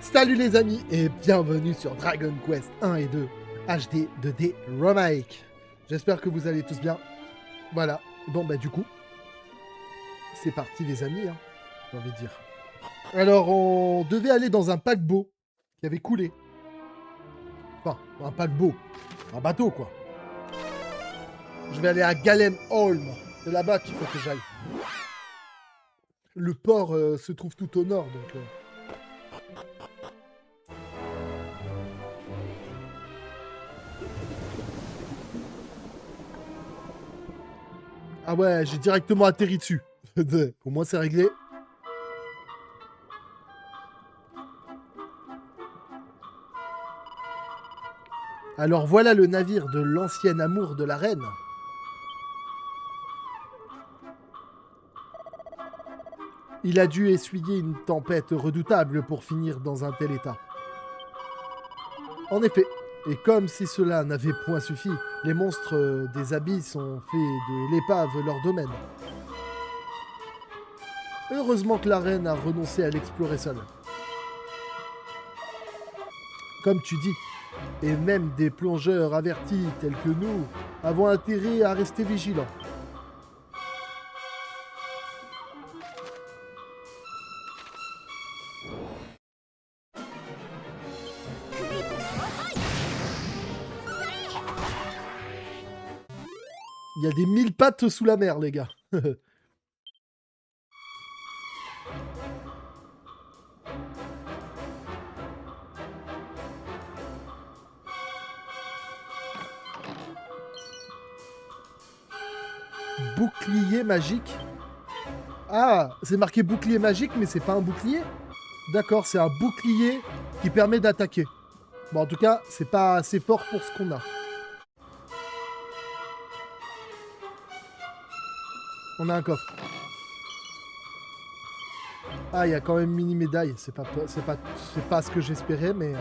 Salut les amis et bienvenue sur Dragon Quest 1 et 2 HD 2D Remake. J'espère que vous allez tous bien. Voilà, bon bah du coup, c'est parti les amis, hein, j'ai envie de dire. Alors on devait aller dans un paquebot qui avait coulé. Enfin, un paquebot, un bateau quoi. Je vais aller à Galenholm, c'est là-bas qu'il faut que j'aille. Le port se trouve tout au nord donc... Ah ouais, j'ai directement atterri dessus. Au moins c'est réglé. Alors voilà le navire de l'ancien amour de la reine. Il a dû essuyer une tempête redoutable pour finir dans un tel état. En effet, et comme si cela n'avait point suffi, les monstres des abysses ont fait de l'épave leur domaine. Heureusement que la reine a renoncé à l'explorer seule. Comme tu dis, et même des plongeurs avertis tels que nous avons intérêt à rester vigilants. Il y a des 1000 pattes sous la mer, les gars. Bouclier magique. Ah, c'est marqué bouclier magique, mais c'est pas un bouclier. D'accord, c'est un bouclier qui permet d'attaquer. Bon, en tout cas, c'est pas assez fort pour ce qu'on a. On a un coffre. Ah, il y a quand même une mini médaille. C'est pas ce que j'espérais, mais.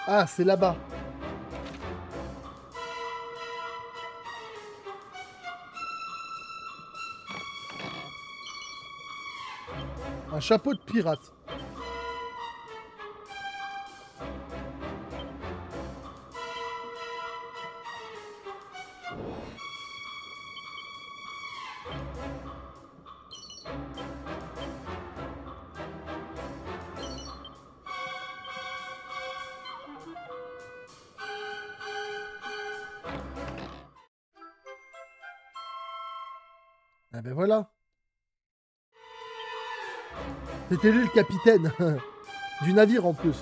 Ah, c'est là-bas. Un chapeau de pirate. Ah ben voilà. C'était lui le capitaine. Du navire en plus.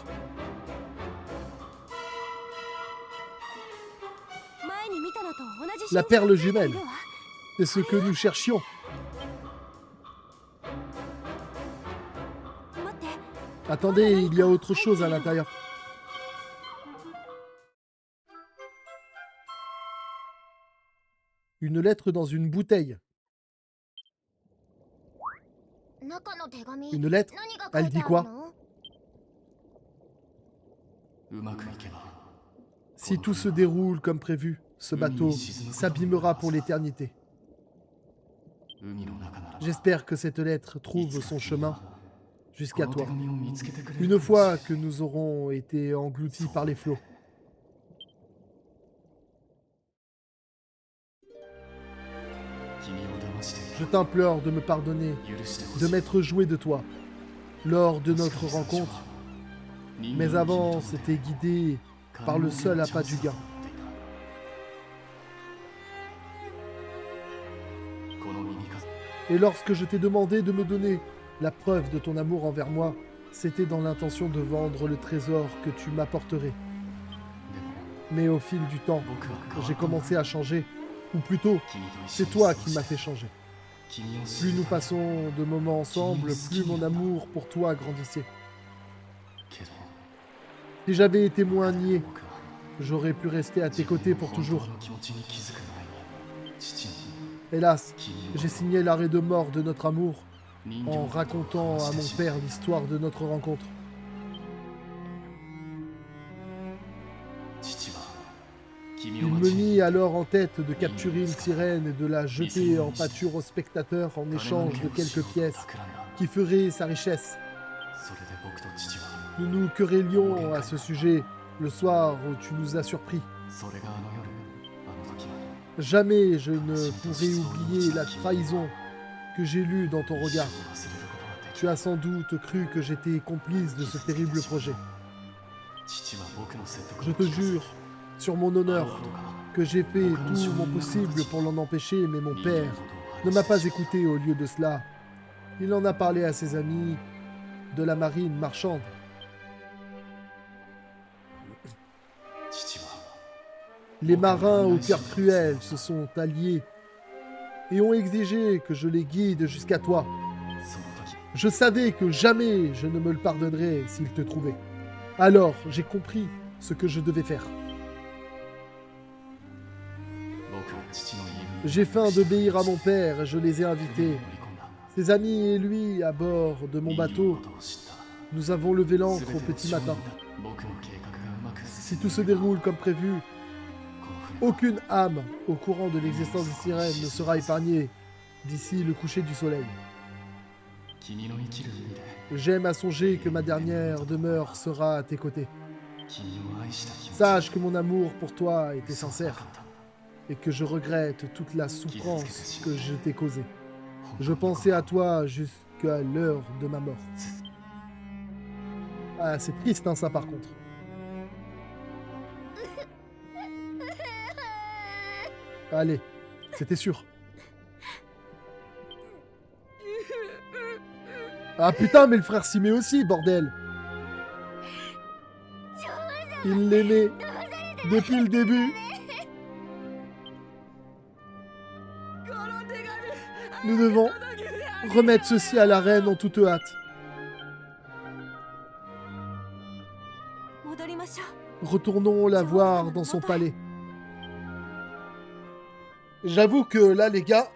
La perle jumelle. C'est ce que nous cherchions. Attendez, il y a autre chose à l'intérieur. Une lettre dans une bouteille. Une lettre? Elle dit quoi? Si tout se déroule comme prévu, ce bateau s'abîmera pour l'éternité. J'espère que cette lettre trouve son chemin jusqu'à toi, une fois que nous aurons été engloutis par les flots. Je t'implore de me pardonner, de m'être joué de toi lors de notre rencontre. Mes avances étaient guidées par le seul appât du gain. Et lorsque je t'ai demandé de me donner la preuve de ton amour envers moi, c'était dans l'intention de vendre le trésor que tu m'apporterais. Mais au fil du temps, j'ai commencé à changer, ou plutôt, c'est toi qui m'as fait changer. Plus nous passons de moments ensemble, plus mon amour pour toi grandissait. Si j'avais été moins niais, j'aurais pu rester à tes côtés pour toujours. Hélas, j'ai signé l'arrêt de mort de notre amour en racontant à mon père l'histoire de notre rencontre. Il me mit alors en tête de capturer une sirène et de la jeter en pâture aux spectateurs en échange de quelques pièces qui feraient sa richesse. Nous nous querellions à ce sujet le soir où tu nous as surpris. Jamais je ne pourrai oublier la trahison que j'ai lue dans ton regard. Tu as sans doute cru que j'étais complice de ce terrible projet. Je te jure, sur mon honneur, que j'ai fait tout mon possible pour l'en empêcher, mais mon père ne m'a pas écouté au lieu de cela. Il en a parlé à ses amis de la marine marchande. Les marins au cœur cruel se sont alliés et ont exigé que je les guide jusqu'à toi. Je savais que jamais je ne me le pardonnerais s'ils te trouvaient. Alors j'ai compris ce que je devais faire. J'ai faim d'obéir à mon père et je les ai invités. Ses amis et lui à bord de mon bateau. Nous avons levé l'ancre au petit matin. Si tout se déroule comme prévu, aucune âme au courant de l'existence des sirènes ne sera épargnée d'ici le coucher du soleil. J'aime à songer que ma dernière demeure sera à tes côtés. Sache que mon amour pour toi était sincère et que je regrette toute la souffrance que je t'ai causée. Je pensais à toi jusqu'à l'heure de ma mort. Ah, c'est triste, hein, ça, par contre. Allez, c'était sûr. Ah putain, mais le frère s'y met aussi, bordel. Il l'aimait depuis le début. Nous devons remettre ceci à la reine en toute hâte. Retournons la voir dans son palais. J'avoue que là, les gars,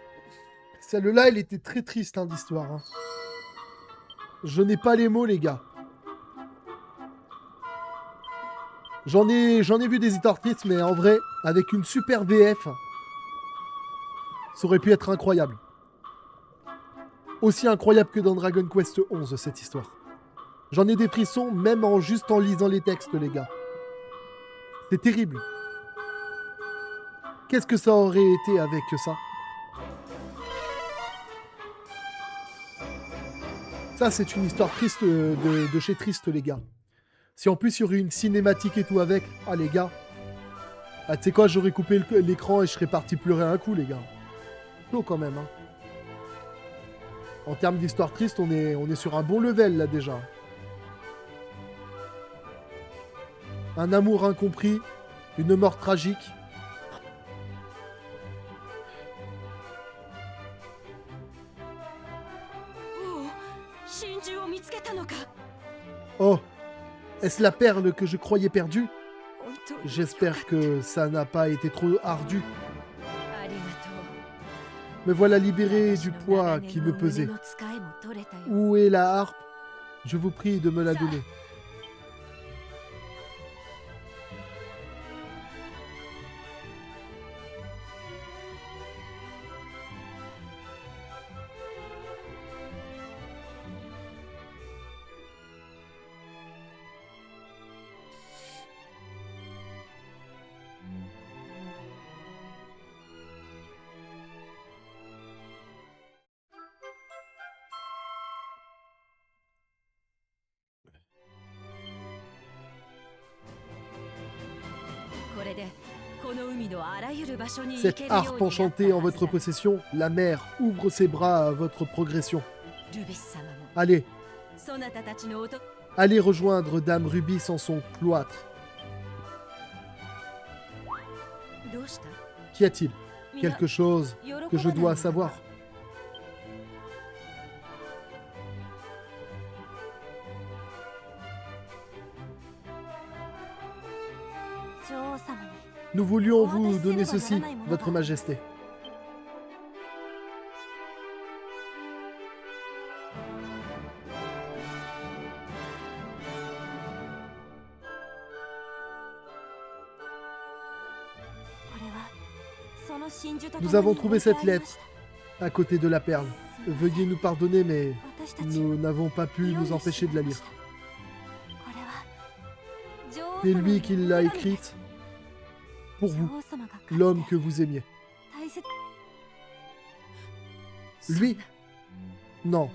celle-là, elle était très triste, hein, d'histoire. Hein. Je n'ai pas les mots, les gars. J'en ai vu des histoires tristes, mais en vrai, avec une super VF, ça aurait pu être incroyable. Aussi incroyable que dans Dragon Quest 11, cette histoire. J'en ai des frissons, même juste en lisant les textes, les gars. C'est terrible. Qu'est-ce que ça aurait été avec ça? Ça, c'est une histoire triste de chez Triste, les gars. Si en plus, il y aurait une cinématique et tout avec... Ah, les gars. Ah, tu sais quoi, j'aurais coupé l'écran et je serais parti pleurer un coup, les gars. Chaud, quand même, hein. En termes d'histoire triste, on est sur un bon level, là, déjà. Un amour incompris, une mort tragique. Oh, est-ce la perle que je croyais perdue? J'espère que ça n'a pas été trop ardu. Me voilà libéré du poids qui me pesait. Où est la harpe? Je vous prie de me la donner. Cette harpe enchantée en votre possession, la mer ouvre ses bras à votre progression. Allez, allez rejoindre Dame Ruby en son cloître. Qu'y a-t-il? Quelque chose que je dois savoir? Nous voulions vous donner ceci, Votre Majesté. Nous avons trouvé cette lettre à côté de la perle. Veuillez nous pardonner, mais nous n'avons pas pu nous empêcher de la lire. C'est lui qui l'a écrite pour vous, l'homme que vous aimiez. Lui? Non.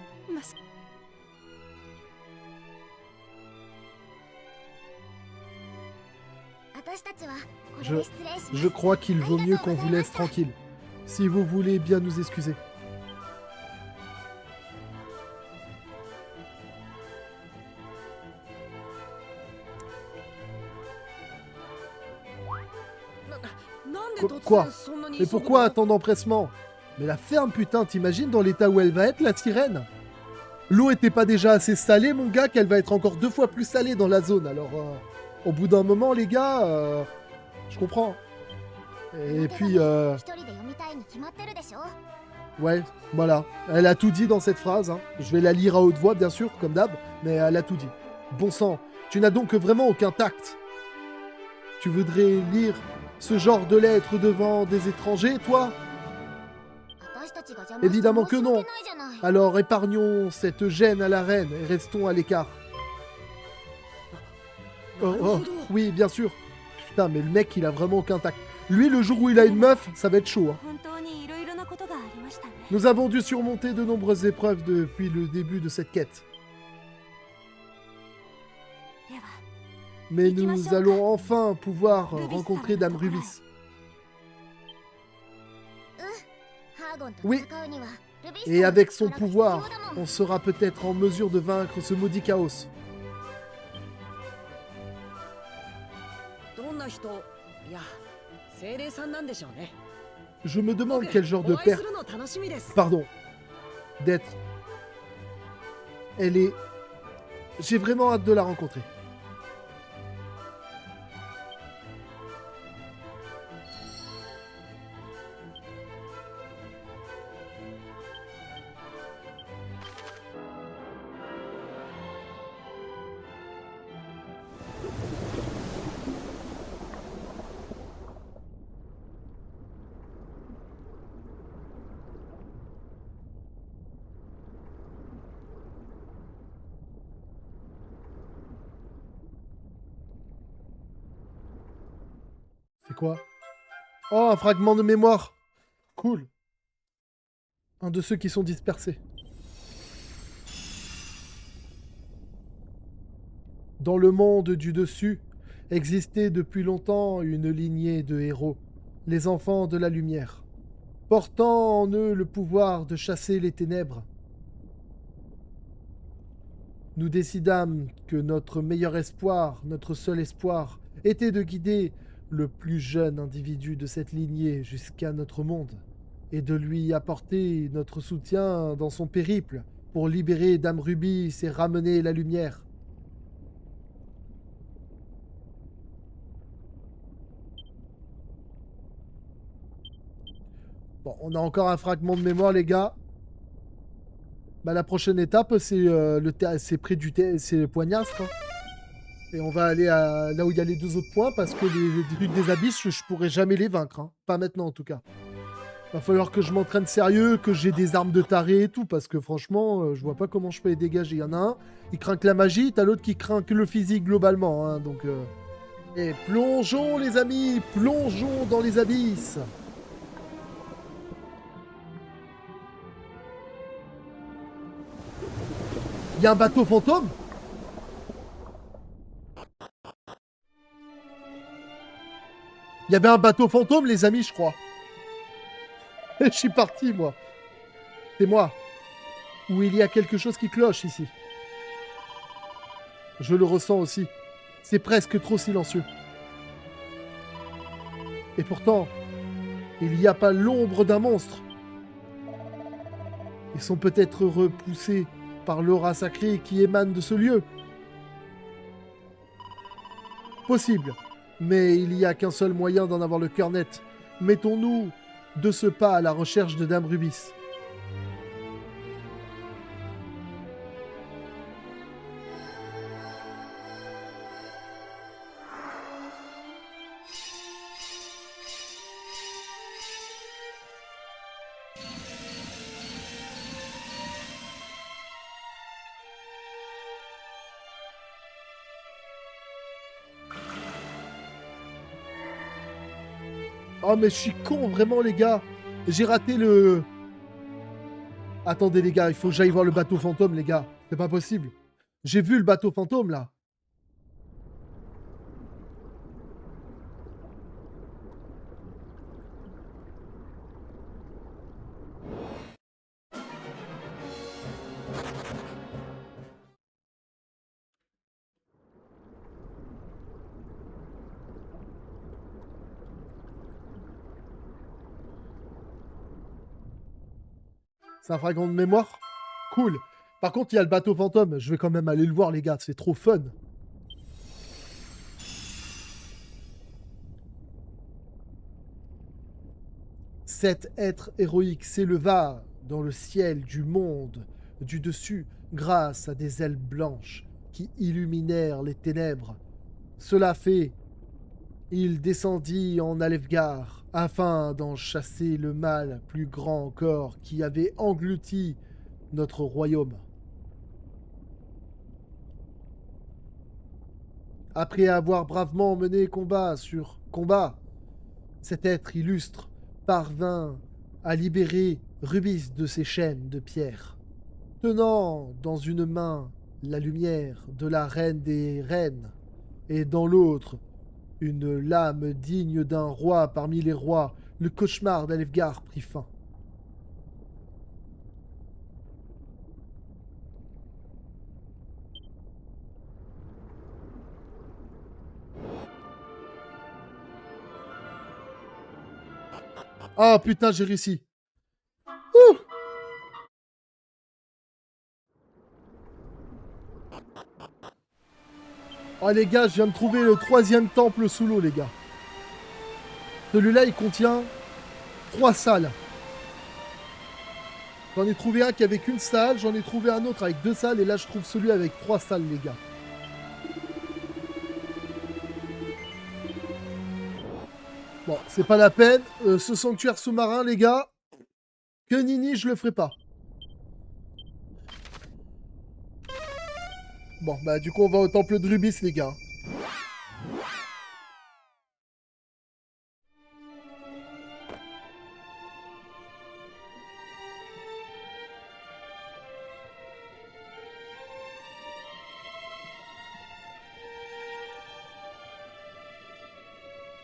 Je crois qu'il vaut mieux qu'on vous laisse tranquille. Si vous voulez bien nous excuser. Quoi? Et pourquoi tant d'empressement? Mais la ferme, putain, t'imagines dans l'état où elle va être, la sirène? L'eau était pas déjà assez salée, mon gars, qu'elle va être encore 2 fois plus salée dans la zone. Alors, au bout d'un moment, les gars, je comprends. Et puis, ouais, voilà. Elle a tout dit dans cette phrase. Hein. Je vais la lire à haute voix, bien sûr, comme d'hab, mais elle a tout dit. Bon sang, tu n'as donc vraiment aucun tact. Tu voudrais lire ce genre de lettres devant des étrangers, toi? Évidemment que non. Alors épargnons cette gêne à la reine et restons à l'écart. Oh, oui, bien sûr. Putain, mais le mec, il a vraiment aucun tact. Lui, le jour où il a une meuf, ça va être chaud. Hein. Nous avons dû surmonter de nombreuses épreuves depuis le début de cette quête. Mais nous allons enfin pouvoir rencontrer Dame Rubis. Oui, et avec son pouvoir, on sera peut-être en mesure de vaincre ce maudit chaos. Je me demande quel genre de père... Pardon. D'être... Elle est... J'ai vraiment hâte de la rencontrer. C'est quoi? Oh, un fragment de mémoire. Cool. Un de ceux qui sont dispersés. Dans le monde du dessus, existait depuis longtemps une lignée de héros, les enfants de la lumière, portant en eux le pouvoir de chasser les ténèbres. Nous décidâmes que notre meilleur espoir, notre seul espoir, était de guider le plus jeune individu de cette lignée jusqu'à notre monde, et de lui apporter notre soutien dans son périple pour libérer Dame Rubis et ramener la lumière. Bon, on a encore un fragment de mémoire, les gars. Bah, la prochaine étape, c'est c'est près du c'est le Poignastre. Hein. Et on va aller là où il y a les 2 autres points, parce que les druides des abysses, je pourrais jamais les vaincre. Hein. Pas maintenant, en tout cas. Va falloir que je m'entraîne sérieux, que j'ai des armes de taré et tout, parce que franchement, je vois pas comment je peux les dégager. Il y en a un, il craint que la magie, t'as l'autre qui craint que le physique globalement. Hein, donc, Et plongeons, les amis, plongeons dans les abysses. Il y a un bateau fantôme? Il y avait un bateau fantôme, les amis, je crois. Je suis parti, moi. C'est moi. Ou il y a quelque chose qui cloche ici. Je le ressens aussi. C'est presque trop silencieux. Et pourtant, il n'y a pas l'ombre d'un monstre. Ils sont peut-être repoussés par l'aura sacrée qui émane de ce lieu. Possible. Mais il n'y a qu'un seul moyen d'en avoir le cœur net. Mettons-nous de ce pas à la recherche de Dame Rubis. Oh, mais je suis con, vraiment, les gars. J'ai raté le... Attendez, les gars, il faut que j'aille voir le bateau fantôme, les gars. C'est pas possible. J'ai vu le bateau fantôme, là. C'est un fragment de mémoire. Cool. Par contre, il y a le bateau fantôme. Je vais quand même aller le voir, les gars. C'est trop fun. Cet être héroïque s'éleva dans le ciel du monde du dessus grâce à des ailes blanches qui illuminèrent les ténèbres. Cela fait, il descendit en Alefgar afin d'en chasser le mal plus grand encore qui avait englouti notre royaume. Après avoir bravement mené combat sur combat, cet être illustre parvint à libérer Rubis de ses chaînes de pierre, tenant dans une main la lumière de la reine des reines et dans l'autre une lame digne d'un roi parmi les rois. Le cauchemar d'Alefgar prit fin. Ah putain, j'ai réussi. Ouh. Oh les gars, je viens de trouver le 3e temple sous l'eau, les gars. Celui-là, il contient 3 salles. J'en ai trouvé un qui avait qu'une salle, j'en ai trouvé un autre avec 2 salles, et là, je trouve celui avec 3 salles, les gars. Bon, c'est pas la peine. Ce sanctuaire sous-marin, les gars, que nini, je le ferai pas. Bon, bah du coup, on va au temple de Rubis, les gars.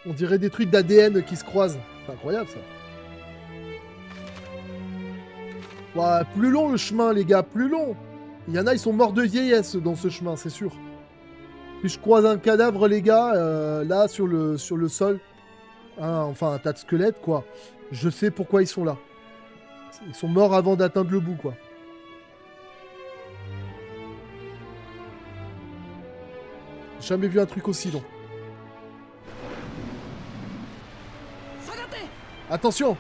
On dirait des trucs d'ADN qui se croisent. C'est incroyable, ça. Ouais, plus long le chemin, les gars, plus long. Il y en a, ils sont morts de vieillesse dans ce chemin, c'est sûr. Puis je croise un cadavre, les gars, là, sur le sol. Hein, enfin, un tas de squelettes, quoi. Je sais pourquoi ils sont là. Ils sont morts avant d'atteindre le bout, quoi. J'ai jamais vu un truc aussi long. Attention!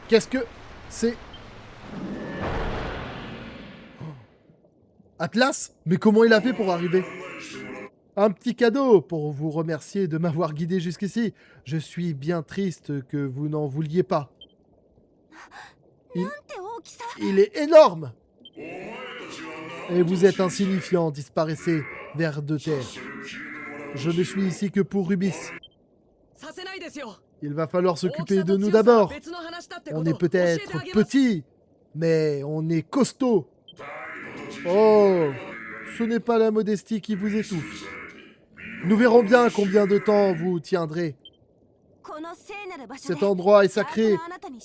Qu'est-ce que c'est? Atlas? Mais comment il a fait pour arriver? Un petit cadeau pour vous remercier de m'avoir guidé jusqu'ici. Je suis bien triste que vous n'en vouliez pas. Il est énorme! Et vous êtes insignifiant, disparaissez vers de terre. Je ne suis ici que pour Rubis. Il va falloir s'occuper de nous d'abord. On est peut-être petit, mais on est costaud. Oh, ce n'est pas la modestie qui vous étouffe. Nous verrons bien combien de temps vous tiendrez. Cet endroit est sacré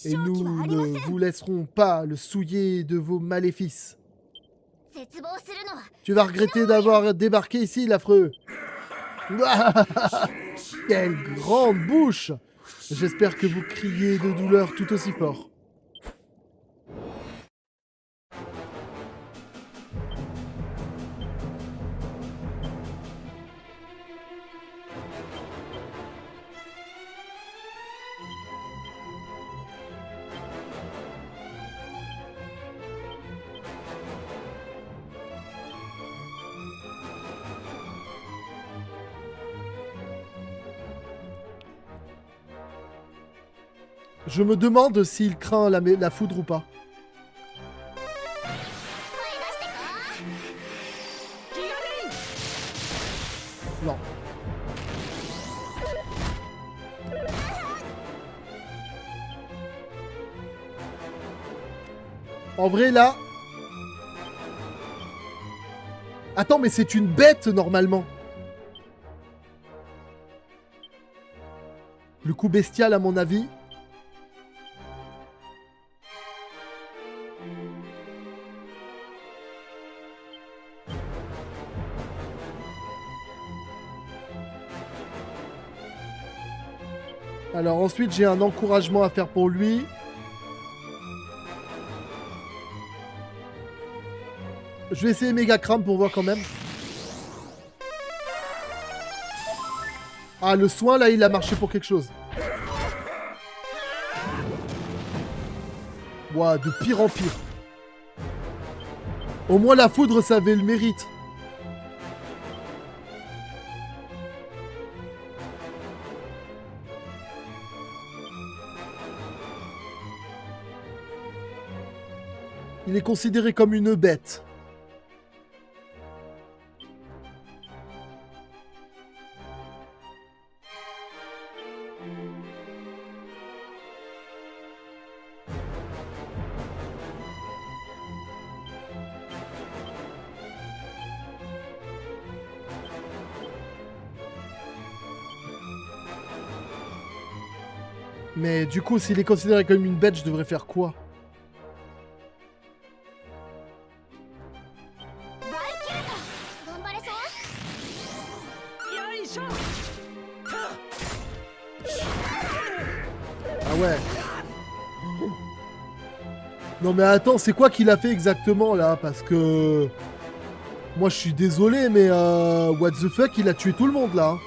et nous ne vous laisserons pas le souiller de vos maléfices. Tu vas regretter d'avoir débarqué ici, l'affreux. Quelle grande bouche! J'espère que vous criez de douleur tout aussi fort. Je me demande s'il craint la foudre ou pas. Non. En vrai, là... Attends, mais c'est une bête, normalement. Le coup bestial, à mon avis. Alors ensuite, j'ai un encouragement à faire pour lui. Je vais essayer méga crame pour voir quand même. Ah, le soin, là, il a marché pour quelque chose. Ouah, de pire en pire. Au moins, la foudre, ça avait le mérite. Il est considéré comme une bête. Mais du coup, s'il est considéré comme une bête, je devrais faire quoi? Ah ouais. Non mais attends, c'est quoi qu'il a fait exactement là? Parce que... Moi je suis désolé, mais what the fuck, il a tué tout le monde là.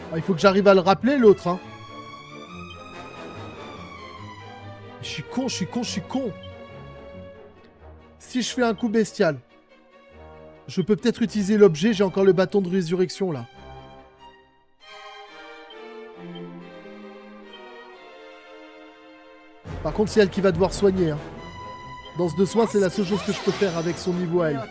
Ah, il faut que j'arrive à le rappeler l'autre, hein. Je suis con, je suis con, je suis con. Si je fais un coup bestial, je peux peut-être utiliser l'objet, j'ai encore le bâton de résurrection là. Par contre, c'est elle qui va devoir soigner. Hein. Danse de soin, c'est la seule chose que je peux faire avec son niveau à elle.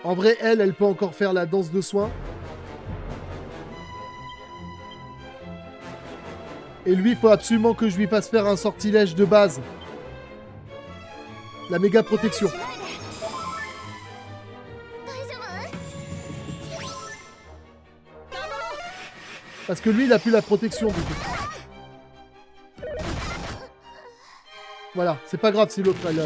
En vrai, elle peut encore faire la danse de soin. Et lui, il faut absolument que je lui fasse faire un sortilège de base. La méga protection. Parce que lui, il a plus la protection du coup. Voilà, c'est pas grave si l'autre, elle...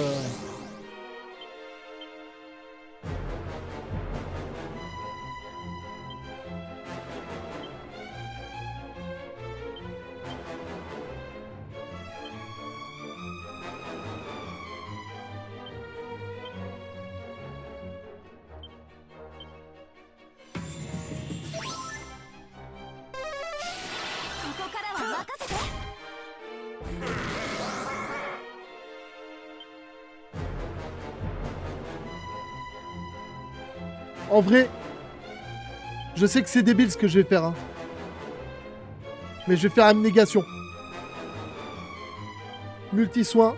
En vrai, je sais que c'est débile ce que je vais faire. Hein. Mais je vais faire abnégation. Multi-soin.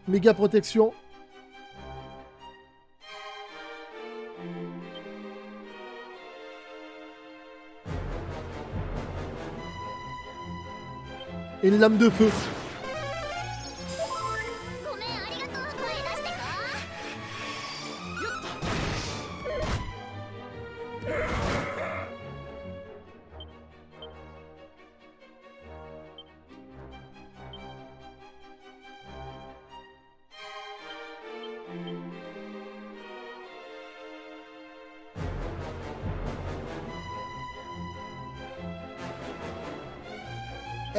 Méga protection. Et une lame de feu.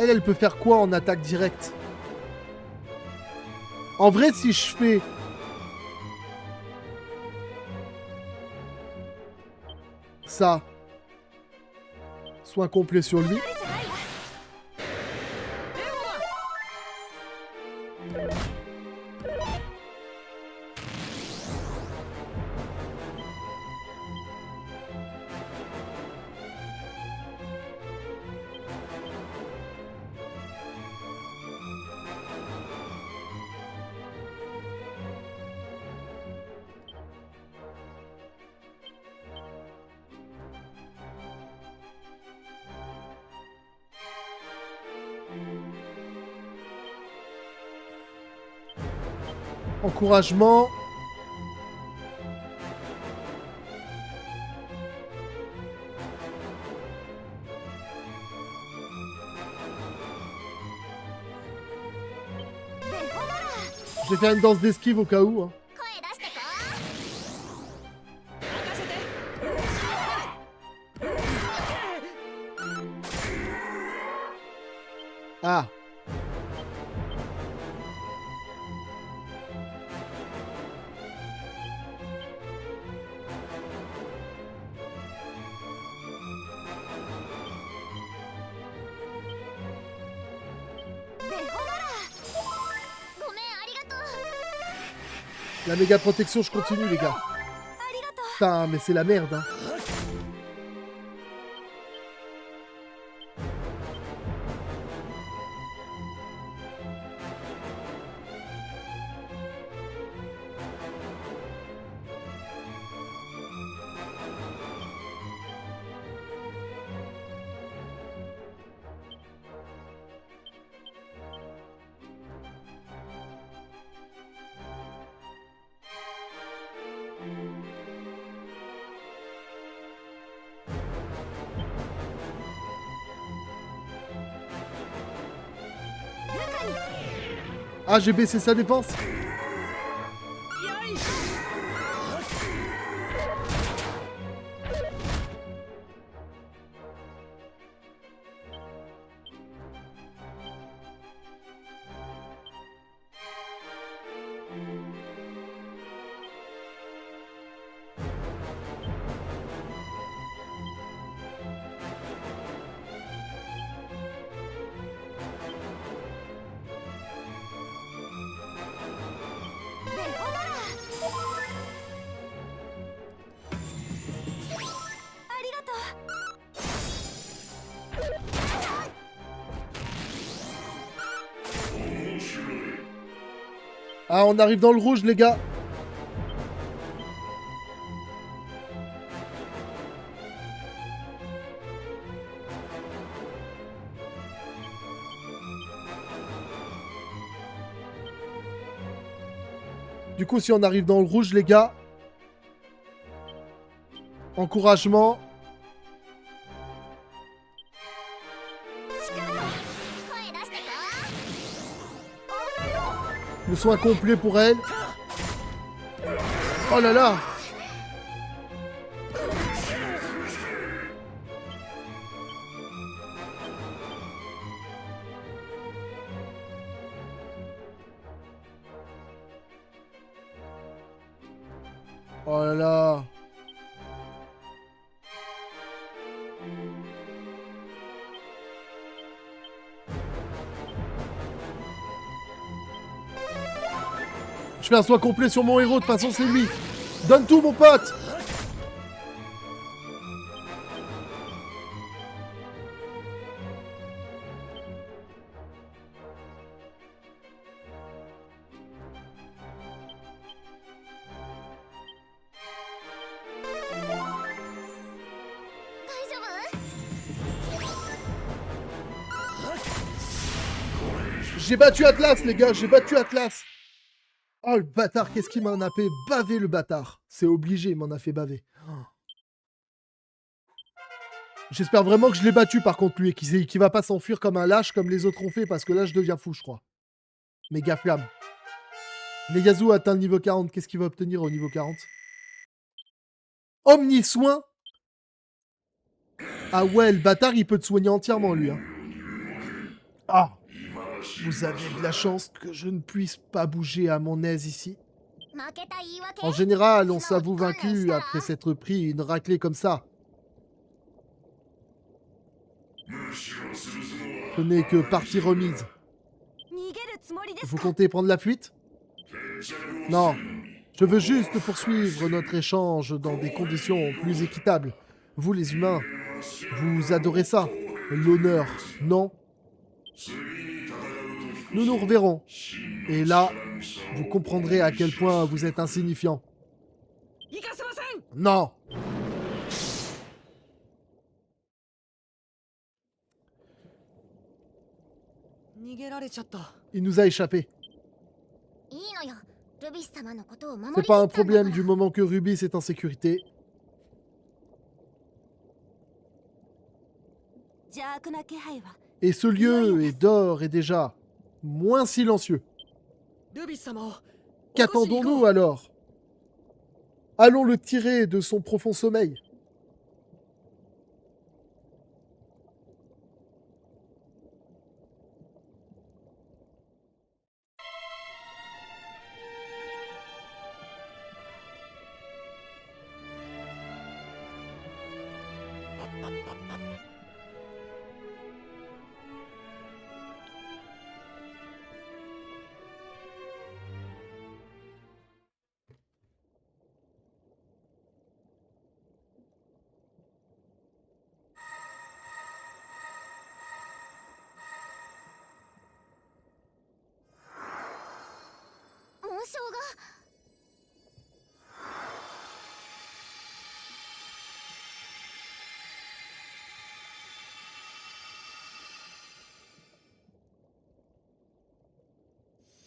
Elle peut faire quoi en attaque directe? En vrai, si je fais... ça... soin complet sur lui... Encouragement. Je vais faire une danse d'esquive au cas où. Hein. Ah. La méga protection, je continue, les gars. Putain, mais c'est la merde, hein. Ah, j'ai baissé sa défense. Ah, on arrive dans le rouge, les gars. Du coup, si on arrive dans le rouge, les gars, encouragement. Le soin complet pour elle. Oh là là. Oh là là. Je fais un soin complet sur mon héros, de toute façon c'est lui. Donne tout mon pote. J'ai battu Atlas, les gars, j'ai battu Atlas. Oh, le bâtard, qu'est-ce qu'il m'en a fait baver, le bâtard. C'est obligé, il m'en a fait baver. Oh. J'espère vraiment que je l'ai battu par contre lui et qu'il va pas s'enfuir comme un lâche comme les autres ont fait parce que là je deviens fou je crois. Méga flamme. Ieyasu atteint le niveau 40. Qu'est-ce qu'il va obtenir au niveau 40? Omni-soin. Ah ouais, le bâtard il peut te soigner entièrement lui. Hein. Ah. Vous avez de la chance que je ne puisse pas bouger à mon aise ici. En général, on s'avoue vaincu après s'être pris une raclée comme ça. Ce n'est que partie remise. Vous comptez prendre la fuite? Non. Je veux juste poursuivre notre échange dans des conditions plus équitables. Vous, les humains, vous adorez ça. L'honneur, non? Nous nous reverrons. Et là, vous comprendrez à quel point vous êtes insignifiant. Non. Il nous a échappé. C'est pas un problème du moment que Rubis est en sécurité. Et ce lieu est d'or et déjà moins silencieux. Qu'attendons-nous alors? Allons le tirer de son profond sommeil.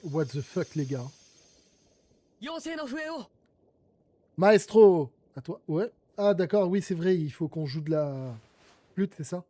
What the fuck, les gars. Maestro, à toi. Ouais. Ah, d'accord, oui, c'est vrai, il faut qu'on joue de la flûte, c'est ça?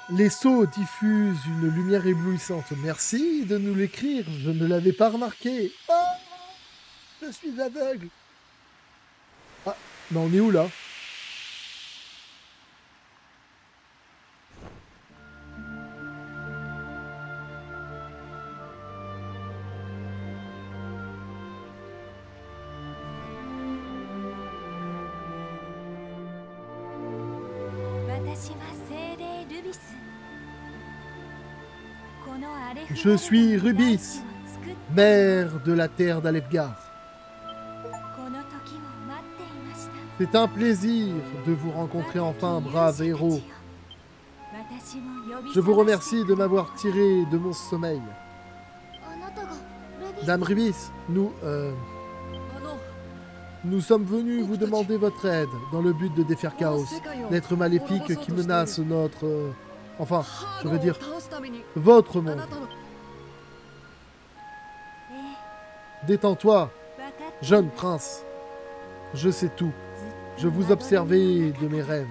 Les sceaux diffusent une lumière éblouissante. Merci de nous l'écrire, je ne l'avais pas remarqué. Ah, je suis aveugle. Ah, mais on est où là? Je suis Rubis, mère de la terre d'Alefgar. C'est un plaisir de vous rencontrer enfin, brave héros. Je vous remercie de m'avoir tiré de mon sommeil. Dame Rubis, nous sommes venus vous demander votre aide dans le but de défaire Chaos, l'être maléfique qui menace notre... enfin, je veux dire, votre monde. Détends-toi, jeune prince. Je sais tout. Je vous observais de mes rêves.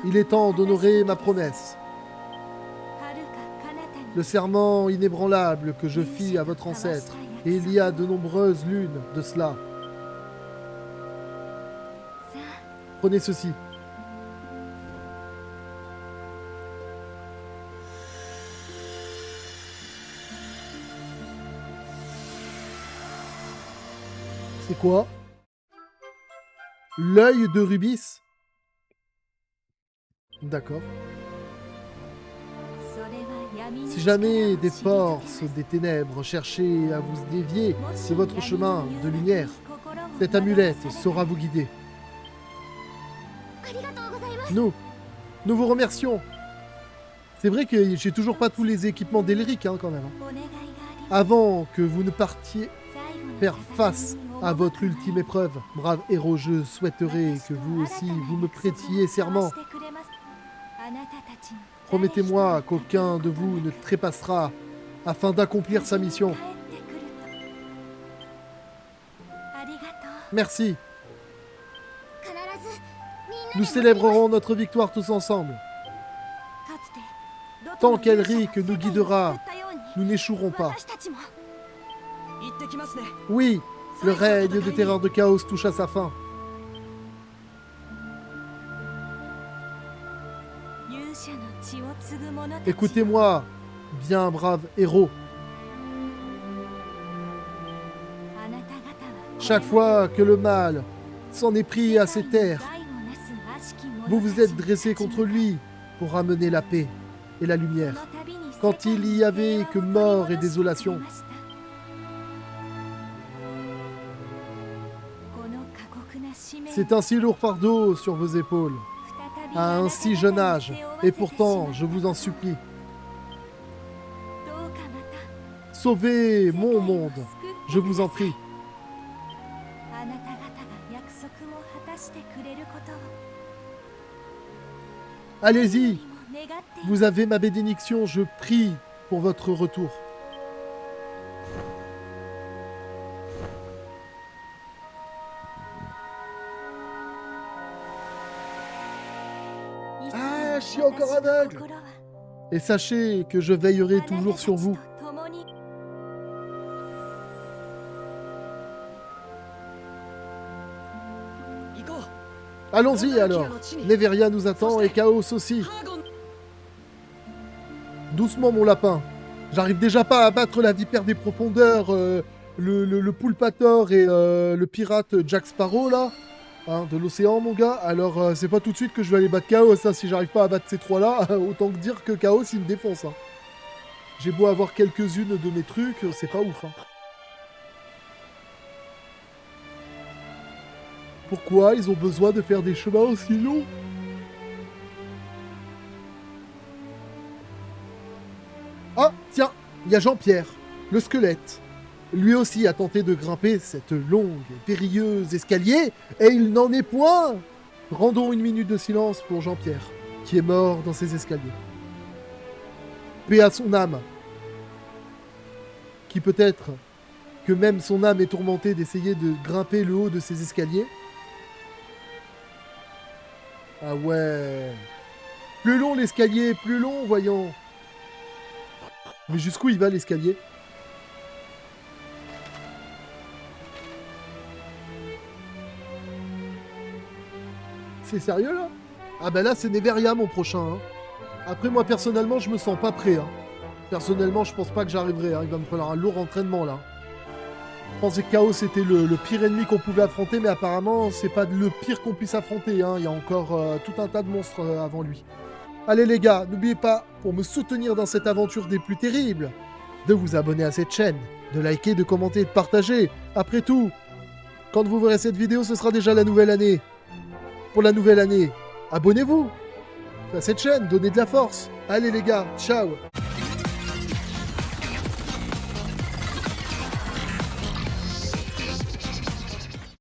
Il est temps d'honorer ma promesse. Le serment inébranlable que je fis à votre ancêtre, et il y a de nombreuses lunes de cela. Prenez ceci. C'est quoi? L'œil de Rubis? D'accord. Si jamais des forces des ténèbres cherchaient à vous dévier de votre chemin de lumière, cette amulette saura vous guider. Nous, Nous vous remercions. C'est vrai que j'ai toujours pas tous les équipements d'Elric, hein, quand même. Avant que vous ne partiez faire face à votre ultime épreuve, brave héros, je souhaiterais que vous aussi, vous me prêtiez serment. Promettez-moi qu'aucun de vous ne trépassera afin d'accomplir sa mission. Merci. Nous célébrerons notre victoire tous ensemble. Tant qu'Elric nous guidera, nous n'échouerons pas. Oui, le règne de terreur de chaos touche à sa fin. Écoutez-moi, bien brave héros. Chaque fois que le mal s'en est pris à ces terres, vous vous êtes dressés contre lui pour ramener la paix et la lumière, quand il y avait que mort et désolation. C'est un si lourd fardeau sur vos épaules, à un si jeune âge, et pourtant, je vous en supplie, sauvez mon monde, je vous en prie. Allez-y, vous avez ma bénédiction, je prie pour votre retour. Ah, je suis encore aveugle. Et sachez que je veillerai toujours sur vous. Allons-y alors. Neveria nous attend et Chaos aussi. Doucement mon lapin. J'arrive déjà pas à battre la vipère des profondeurs, le Poulpator et le pirate Jack Sparrow là. Hein, de l'océan mon gars. Alors c'est pas tout de suite que je vais aller battre Chaos. Hein. Si j'arrive pas à battre ces trois là, autant que dire que Chaos il me défonce. Hein. J'ai beau avoir quelques-unes de mes trucs, c'est pas ouf. Hein. Pourquoi ils ont besoin de faire des chemins aussi longs? Ah, tiens, il y a Jean-Pierre, le squelette. Lui aussi a tenté de grimper cette longue et périlleuse escalier, et il n'en est point. Rendons une minute de silence pour Jean-Pierre, qui est mort dans ces escaliers. Paix à son âme. Qui peut-être que même son âme est tourmentée d'essayer de grimper le haut de ces escaliers. Ah ouais. Plus long l'escalier, plus long, voyons. Mais jusqu'où il va l'escalier? C'est sérieux là? Ah bah là c'est Neveria mon prochain. Hein. Après moi personnellement je me sens pas prêt. Hein. Personnellement je pense pas que j'arriverai. Hein. Il va me falloir un lourd entraînement là. Je pensais que Chaos était le pire ennemi qu'on pouvait affronter, mais apparemment c'est pas le pire qu'on puisse affronter, hein. Il y a encore tout un tas de monstres avant lui. Allez les gars, n'oubliez pas, pour me soutenir dans cette aventure des plus terribles, de vous abonner à cette chaîne, de liker, de commenter et de partager. Après tout, quand vous verrez cette vidéo, ce sera déjà la nouvelle année. Pour la nouvelle année, abonnez-vous à cette chaîne, donnez de la force. Allez les gars, ciao.